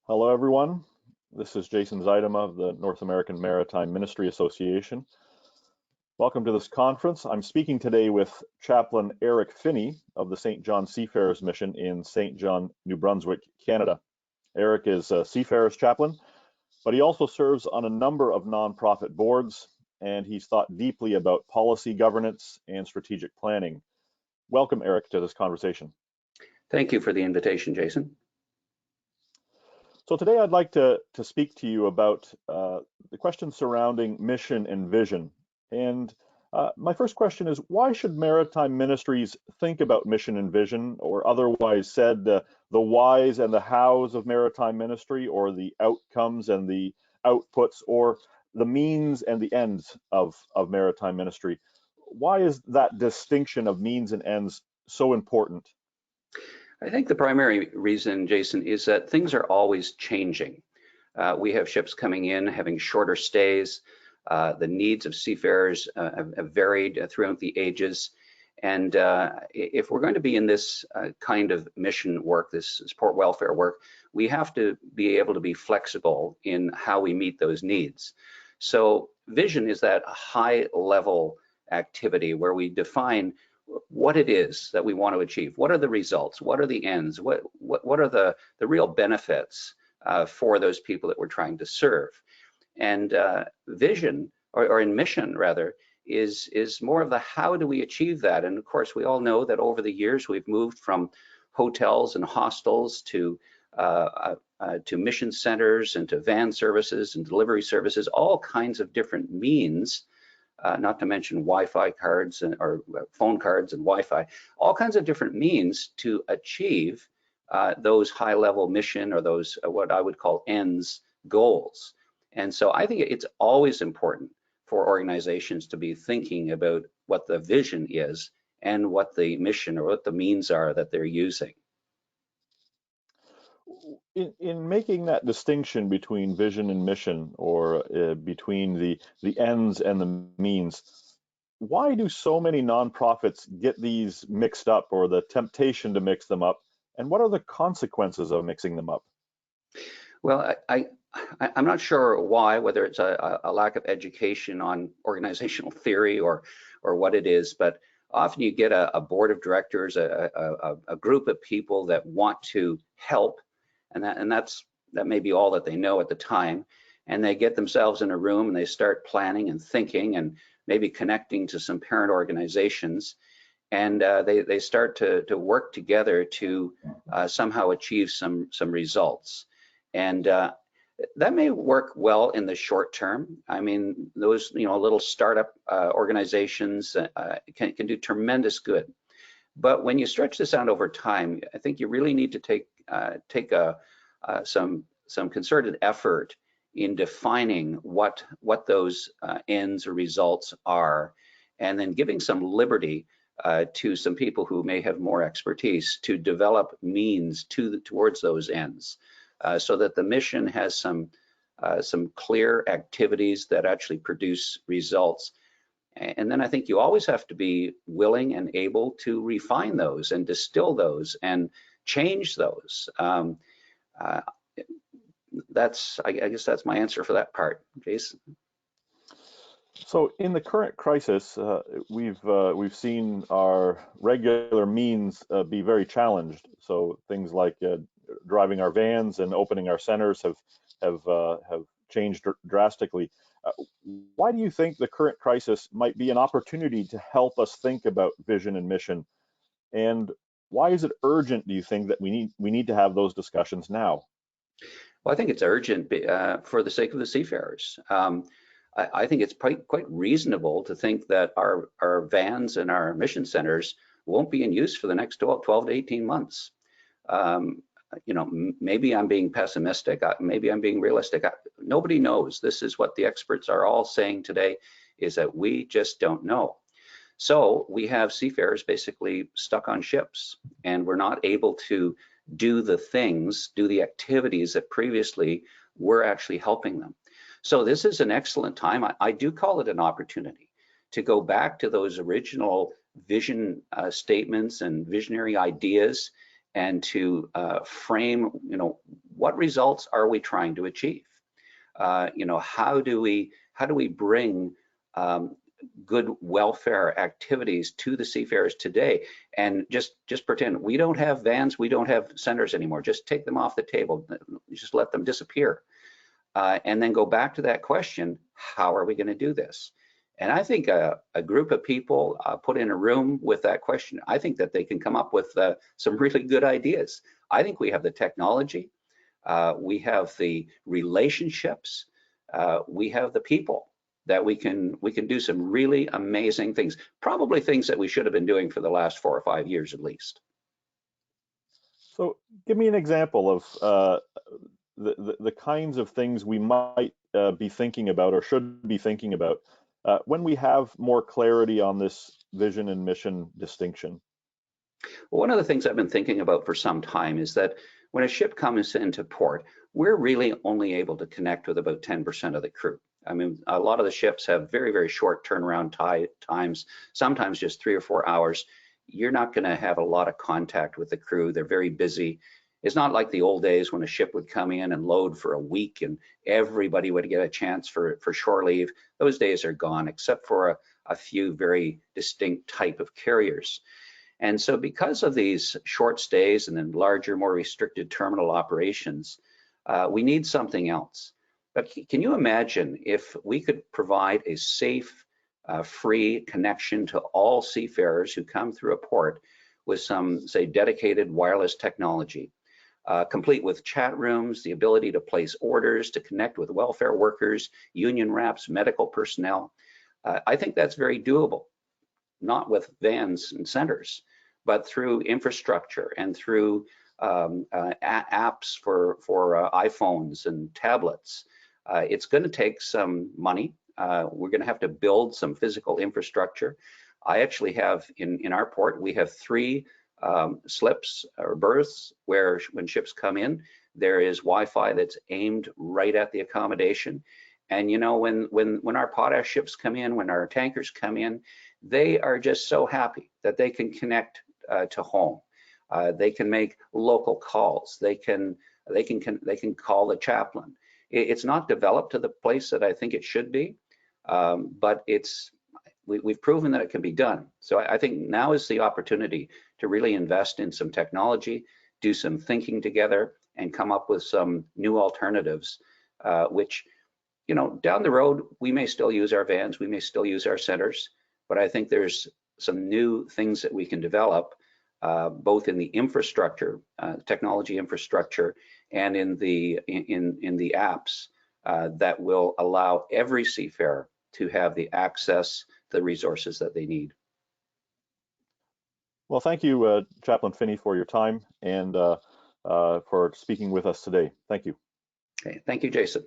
Hello, everyone. This is Jason Zeidema of the North American Maritime Ministry Association. Welcome to this conference. I'm speaking today with Chaplain Eric Phinney of the St. John Seafarers Mission in St. John, New Brunswick, Canada. Eric is a Seafarers chaplain, but he also serves on a number of nonprofit boards, and he's thought deeply about policy governance and strategic planning. Welcome, Eric, to this conversation. Thank you for the invitation, Jason. So today I'd like to speak to you about the questions surrounding mission and vision. And my first question is, why should maritime ministries think about mission and vision, or otherwise said, the whys and the hows of maritime ministry, or the outcomes and the outputs, or the means and the ends of maritime ministry? Why is that distinction of means and ends so important? I think the primary reason, Jason, is that things are always changing. We have ships coming in, having shorter stays. The needs of seafarers have varied throughout the ages. And if we're going to be in this kind of mission work, this port welfare work, we have to be able to be flexible in how we meet those needs. So vision is that high level activity where we define what it is that we want to achieve. What are the results? What are the ends? What are the real benefits for those people that we're trying to serve? And vision, or in mission rather, is more of the how do we achieve that? And of course, we all know that over the years we've moved from hotels and hostels to mission centers and to van services and delivery services, all kinds of different means. Not to mention Wi-Fi cards or phone cards and Wi-Fi, all kinds of different means to achieve those high-level mission, or those what I would call ends goals. And so I think it's always important for organizations to be thinking about what the vision is and what the mission or what the means are that they're using. In making that distinction between vision and mission, or between the ends and the means, why do so many nonprofits get these mixed up, or the temptation to mix them up? And what are the consequences of mixing them up? Well, I'm not sure why, whether it's a lack of education on organizational theory or what it is, but often you get a board of directors, a group of people that want to help, and that may be all that they know at the time, and they get themselves in a room and they start planning and thinking and maybe connecting to some parent organizations, and they start to work together to somehow achieve some results. And that may work well in the short term. I mean, those little startup organizations can do tremendous good. But when you stretch this out over time, I think you really need to take some concerted effort in defining what those ends or results are, and then giving some liberty to some people who may have more expertise to develop means towards those ends, so that the mission has some clear activities that actually produce results. And then I think you always have to be willing and able to refine those and distill those and change those. I guess that's my answer for that part, Jason. So in the current crisis, we've seen our regular means be very challenged. So things like driving our vans and opening our centers have changed drastically. Why do you think the current crisis might be an opportunity to help us think about vision and mission? And why is it urgent, do you think, that we need to have those discussions now? Well, I think it's urgent for the sake of the seafarers. I think it's quite reasonable to think that our vans and our mission centers won't be in use for the next 12 to 18 months. Maybe I'm being pessimistic, maybe I'm being realistic. Nobody knows. This is what the experts are all saying today, is that we just don't know. So we have seafarers basically stuck on ships, and we're not able to do the activities that previously were actually helping them. So this is an excellent time. I do call it an opportunity to go back to those original vision statements and visionary ideas, and to frame, what results are we trying to achieve? You know, how do we bring good welfare activities to the seafarers today, and just pretend we don't have vans, we don't have centers anymore. Just take them off the table, just let them disappear, and then go back to that question: how are we going to do this? And I think a group of people put in a room with that question, I think that they can come up with some really good ideas. I think we have the technology, we have the relationships, we have the people that we can do some really amazing things, probably things that we should have been doing for the last 4 or 5 years at least. So give me an example of the kinds of things we might be thinking about or should be thinking about when we have more clarity on this vision and mission distinction. Well, one of the things I've been thinking about for some time is that when a ship comes into port, we're really only able to connect with about 10% of the crew. I mean, a lot of the ships have very, very short turnaround times, sometimes just 3 or 4 hours. You're not going to have a lot of contact with the crew. They're very busy. It's not like the old days when a ship would come in and load for a week and everybody would get a chance for shore leave. Those days are gone, except for a few very distinct type of carriers. And so because of these short stays and then larger, more restricted terminal operations, we need something else. But can you imagine if we could provide a safe, free connection to all seafarers who come through a port with some, say, dedicated wireless technology, complete with chat rooms, the ability to place orders, to connect with welfare workers, union reps, medical personnel? I think that's very doable, not with vans and centers, but through infrastructure and through apps for iPhones and tablets. It's going to take some money. We're going to have to build some physical infrastructure. I actually have in our port, we have 3 slips or berths where when ships come in, there is Wi-Fi that's aimed right at the accommodation. And you know, when our potash ships come in, when our tankers come in, they are just so happy that they can connect to home. They can make local calls. They can call the chaplain. It's not developed to the place that I think it should be, but we've proven that it can be done. So I think now is the opportunity to really invest in some technology, do some thinking together, and come up with some new alternatives, which, you know, down the road, we may still use our vans, we may still use our centers, but I think there's some new things that we can develop, both in the infrastructure, technology infrastructure, and in the apps that will allow every seafarer to have the access to the resources that they need. Well, thank you, Chaplain Phinney, for your time and for speaking with us today. Thank you. Okay, thank you, Jason.